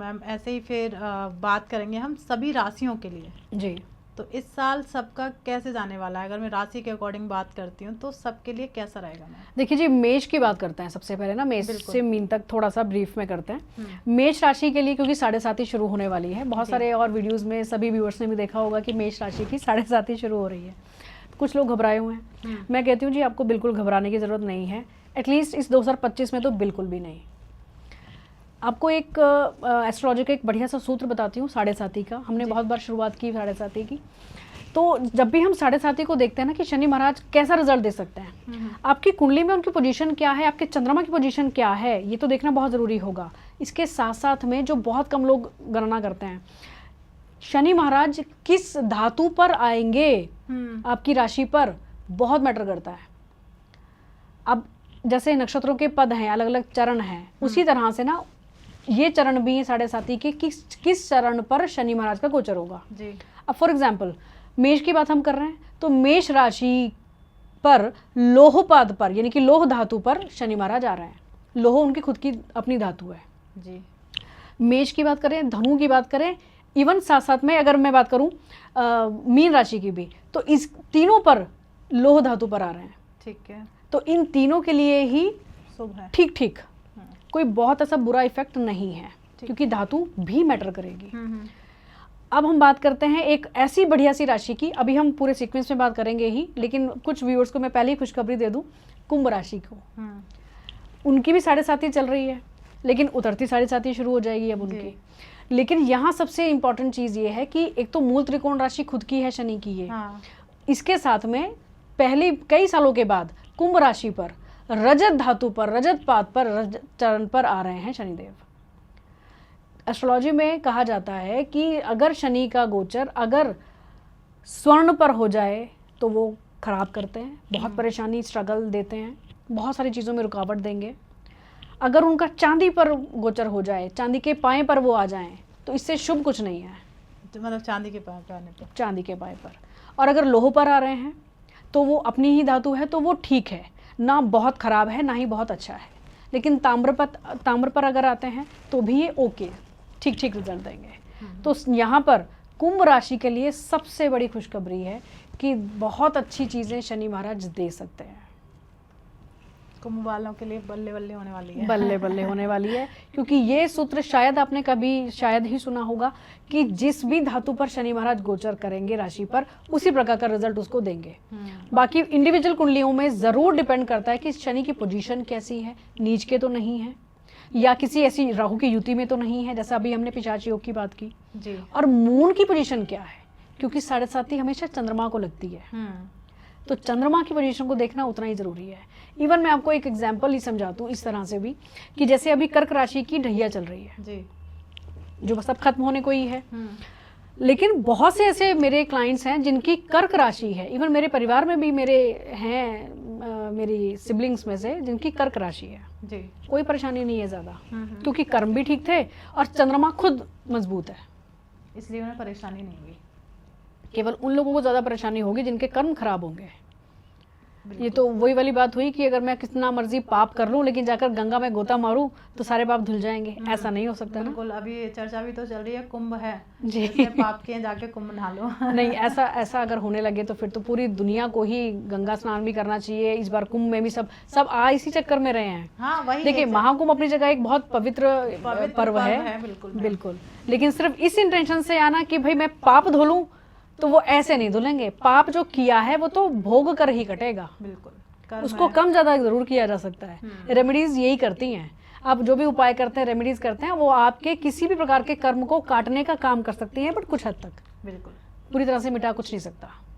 Ma'am ऐसे ही फिर बात करेंगे हम सभी राशियों के लिए जी। तो इस साल सबका कैसे जाने वाला है? अगर मैं राशि के अकॉर्डिंग बात करती हूँ तो सबके लिए कैसा रहेगा मैम? देखिए जी, मेष की बात करते हैं सबसे पहले ना, मेष से मीन तक थोड़ा सा ब्रीफ में करते हैं। मेष राशि के लिए क्योंकि 7.5 शुरू होने वाली है, बहुत सारे और वीडियोस में सभी व्यूअर्स ने भी देखा होगा कि मेष राशि की 7.5 शुरू हो रही है। कुछ लोग घबराए हुए हैं। मैं कहती हूँ जी आपको बिल्कुल घबराने की ज़रूरत नहीं है, एटलीस्ट इस 2025 में तो बिल्कुल भी नहीं। आपको एक एस्ट्रोलॉजी का एक बढ़िया सा सूत्र बताती हूँ 7.5 का। हमने बहुत बार शुरुआत की 7.5 की। तो जब भी हम 7.5 को देखते हैं ना कि शनि महाराज कैसा रिजल्ट दे सकते हैं, आपकी कुंडली में उनकी पोजीशन क्या है, आपके चंद्रमा की पोजीशन क्या है, ये तो देखना बहुत ज़रूरी होगा। इसके साथ साथ में जो बहुत कम लोग गणना करते हैं, शनि महाराज किस धातु पर आएंगे आपकी राशि पर, बहुत मैटर करता है। अब जैसे नक्षत्रों के पद हैं, अलग अलग चरण हैं, उसी तरह से ना ये चरण भी 7.5 के किस चरण पर शनि महाराज का गोचर होगा जी। अब फॉर एग्जाम्पल मेष की बात हम कर रहे हैं तो मेष राशि पर लोहपाद पर यानी कि लोह धातु पर शनि महाराज आ रहे हैं। लोह उनकी खुद की अपनी धातु है जी। मेष की बात करें, धनु की बात करें, इवन साथ साथ में अगर मैं बात करूं मीन राशि की भी, तो इस तीनों पर लोह धातु पर आ रहे हैं। ठीक है, तो इन तीनों के लिए ही शुभ है, ठीक ठीक, कोई बहुत ऐसा बुरा इफेक्ट नहीं है क्योंकि धातु भी मैटर करेगी। अब हम बात करते हैं एक ऐसी बढ़िया सी राशि की, अभी हम पूरे सीक्वेंस में बात करेंगे ही, लेकिन कुछ व्यूअर्स को मैं पहले ही खुशखबरी दे दूं, कुंभ राशि को। उनकी भी 7.5 चल रही है, लेकिन उतरती 7.5 शुरू हो जाएगी अब उनकी। लेकिन यहाँ सबसे इंपॉर्टेंट चीज़ ये है कि एक तो मूल त्रिकोण राशि खुद की है शनि की, ये इसके साथ में पहले कई सालों के बाद कुंभ राशि पर रजत धातु पर, रजत पाद पर, रजत चरण पर आ रहे हैं शनिदेव। एस्ट्रोलॉजी में कहा जाता है कि अगर शनि का गोचर अगर स्वर्ण पर हो जाए तो वो खराब करते हैं, बहुत परेशानी स्ट्रगल देते हैं, बहुत सारी चीज़ों में रुकावट देंगे। अगर उनका चांदी पर गोचर हो जाए, चांदी के पाए पर वो आ जाएं, तो इससे शुभ कुछ नहीं है। तो मतलब चांदी के पाए पर आने पर, चांदी के पाए पर। और अगर लोह पर आ रहे हैं तो वो अपनी ही धातु है तो वो ठीक है, ना बहुत ख़राब है ना ही बहुत अच्छा है। लेकिन ताम्र पर अगर आते हैं तो भी ये ओके, ठीक ठीक रिजल्ट देंगे। तो यहाँ पर कुंभ राशि के लिए सबसे बड़ी खुशखबरी है कि बहुत अच्छी चीज़ें शनि महाराज दे सकते हैं। कुंभ वालों के लिए बल्ले बल्ले होने वाली है, बल्ले बल्ले होने वाली है, क्योंकि ये सूत्र शायद आपने कभी शायद ही सुना होगा कि जिस भी धातु पर शनि महाराज गोचर करेंगे राशि पर, उसी प्रकार का रिजल्ट उसको देंगे। बाकी इंडिविजुअल कुंडलियों में ज़रूर डिपेंड करता है कि शनि की पोजीशन कैसी है, नीच के तो नहीं है, या किसी ऐसी राहु की युति में तो नहीं है, जैसा अभी हमने पिशाच योग की बात की जी। और मून की पोजीशन क्या है, क्योंकि 7.5 हमेशा चंद्रमा को लगती है, तो चंद्रमा की पोजीशन को देखना उतना ही ज़रूरी है। इवन मैं आपको एक एग्जांपल ही समझाता हूँ इस तरह से भी कि जैसे अभी कर्क राशि की ढैया चल रही है जी, जो सब खत्म होने को ही है, लेकिन बहुत से ऐसे मेरे क्लाइंट्स हैं जिनकी कर्क राशि है, इवन मेरे परिवार में भी मेरे हैं मेरी सिबलिंग्स में से जिनकी कर्क राशि है जी। कोई परेशानी नहीं है ज़्यादा, क्योंकि कर्म भी ठीक थे और चंद्रमा खुद मजबूत है, इसलिए उन्हें परेशानी नहीं हुई। केवल उन लोगों को ज़्यादा परेशानी होगी जिनके कर्म खराब होंगे। ये तो वही वाली बात हुई कि अगर मैं कितना मर्जी पाप कर लूं लेकिन जाकर गंगा में गोता मारूं तो सारे पाप धुल जाएंगे, ऐसा नहीं हो सकता ना। बिल्कुल, अभी चर्चा भी तो चल रही है, कुंभ है जी, पाप किए जाके कुंभ नहा लो। नहीं, ऐसा अगर होने लगे तो फिर तो पूरी दुनिया को ही गंगा स्नान भी करना चाहिए। इस बार कुंभ में भी सब इसी चक्कर में रहे हैं। हाँ, वही देखिए, महाकुंभ अपनी जगह एक बहुत पवित्र पर्व है, बिल्कुल, लेकिन सिर्फ इस इंटेंशन से आना कि भाई मैं पाप धो लूं, तो वो ऐसे नहीं धुलेंगे। पाप जो किया है वो तो भोग कर ही कटेगा, बिल्कुल, उसको कम ज्यादा जरूर किया जा सकता है। रेमेडीज यही करती हैं, आप जो भी उपाय करते हैं, रेमेडीज करते हैं, वो आपके किसी भी प्रकार के कर्म को काटने का काम कर सकती हैं, बट कुछ हद तक, बिल्कुल पूरी तरह से मिटा कुछ नहीं सकता।